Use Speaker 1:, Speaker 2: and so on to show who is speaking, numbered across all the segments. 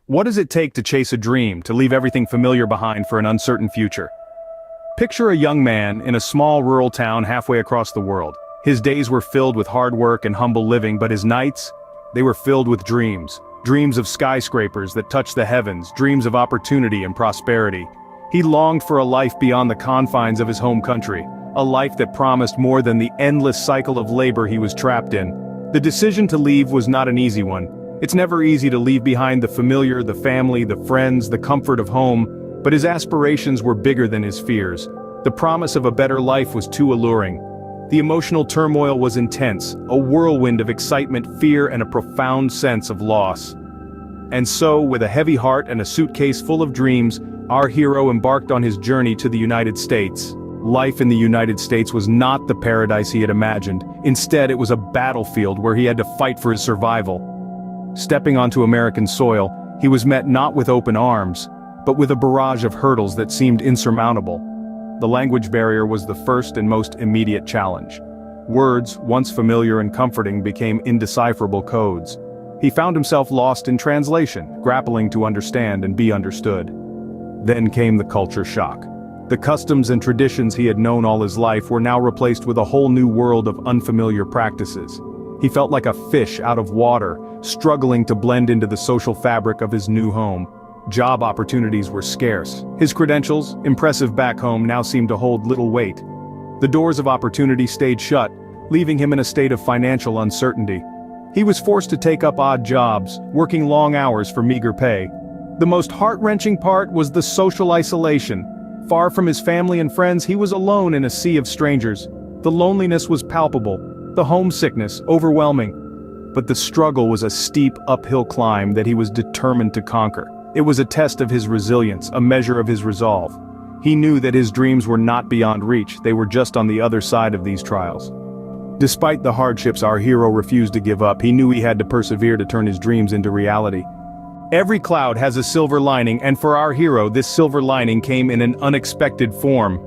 Speaker 1: What does it take to chase a dream, to leave everything familiar behind for an uncertain future? Picture a young man in a small rural town halfway across the world. His days were filled with hard work and humble living, but his nights, they were filled with dreams. Dreams of skyscrapers that touched the heavens, dreams of opportunity and prosperity. He longed for a life beyond the confines of his home country, a life that promised more than the endless cycle of labor he was trapped in. The decision to leave was not an easy one. It's never easy to leave behind the familiar, the family, the friends, the comfort of home, but his aspirations were bigger than his fears. The promise of a better life was too alluring. The emotional turmoil was intense, a whirlwind of excitement, fear, and a profound sense of loss. And so, with a heavy heart and a suitcase full of dreams, our hero embarked on his journey to the United States. Life in the United States was not the paradise he had imagined. Instead, it was a battlefield where he had to fight for his survival. Stepping onto American soil, he was met not with open arms, but with a barrage of hurdles that seemed insurmountable. The language barrier was the first and most immediate challenge. Words, once familiar and comforting, became indecipherable codes. He found himself lost in translation, grappling to understand and be understood. Then came the culture shock. The customs and traditions he had known all his life were now replaced with a whole new world of unfamiliar practices. He felt like a fish out of water, struggling to blend into the social fabric of his new home. Job opportunities were scarce. His credentials, impressive back home, now seemed to hold little weight. The doors of opportunity stayed shut, leaving him in a state of financial uncertainty. He was forced to take up odd jobs, working long hours for meager pay. The most heart-wrenching part was the social isolation. Far from his family and friends, he was alone in a sea of strangers. The loneliness was palpable, the homesickness overwhelming. But the struggle was a steep uphill climb that he was determined to conquer. It was a test of his resilience, a measure of his resolve. He knew that his dreams were not beyond reach, they were just on the other side of these trials. Despite the hardships, our hero refused to give up. He knew he had to persevere to turn his dreams into reality. Every cloud has a silver lining, and for our hero, this silver lining came in an unexpected form.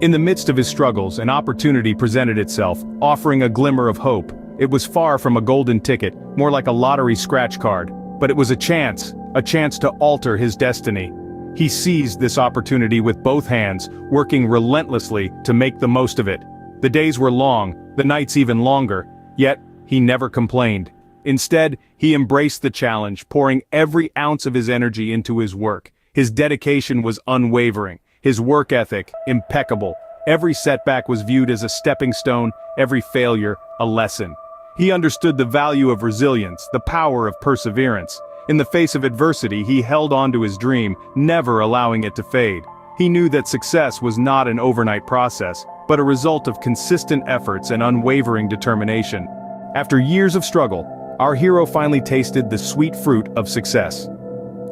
Speaker 1: In the midst of his struggles, an opportunity presented itself, offering a glimmer of hope. It was far from a golden ticket, more like a lottery scratch card. But it was a chance to alter his destiny. He seized this opportunity with both hands, working relentlessly to make the most of it. The days were long, the nights even longer, yet he never complained. Instead, he embraced the challenge, pouring every ounce of his energy into his work. His dedication was unwavering, his work ethic impeccable. Every setback was viewed as a stepping stone, every failure a lesson. He understood the value of resilience, the power of perseverance. In the face of adversity, he held on to his dream, never allowing it to fade. He knew that success was not an overnight process, but a result of consistent efforts and unwavering determination. After years of struggle, our hero finally tasted the sweet fruit of success.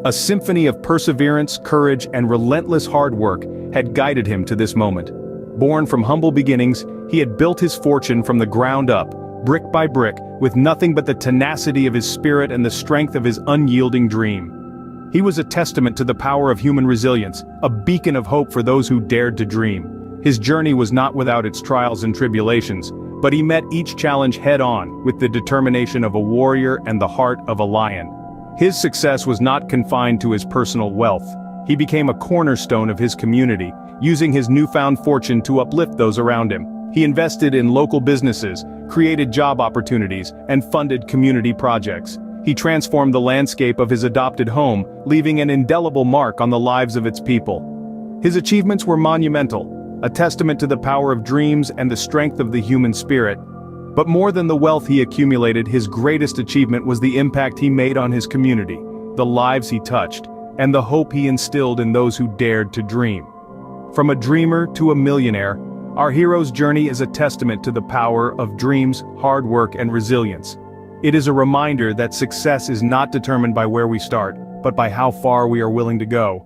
Speaker 1: A symphony of perseverance, courage, and relentless hard work had guided him to this moment. Born from humble beginnings, he had built his fortune from the ground up, brick by brick, with nothing but the tenacity of his spirit and the strength of his unyielding dream. He was a testament to the power of human resilience, a beacon of hope for those who dared to dream. His journey was not without its trials and tribulations, but he met each challenge head-on, with the determination of a warrior and the heart of a lion. His success was not confined to his personal wealth. He became a cornerstone of his community, using his newfound fortune to uplift those around him. He invested in local businesses, created job opportunities, and funded community projects. He transformed the landscape of his adopted home, leaving an indelible mark on the lives of its people. His achievements were monumental, a testament to the power of dreams and the strength of the human spirit. But more than the wealth he accumulated, his greatest achievement was the impact he made on his community, the lives he touched, and the hope he instilled in those who dared to dream. From a dreamer to a millionaire, our hero's journey is a testament to the power of dreams, hard work, and resilience. It is a reminder that success is not determined by where we start, but by how far we are willing to go.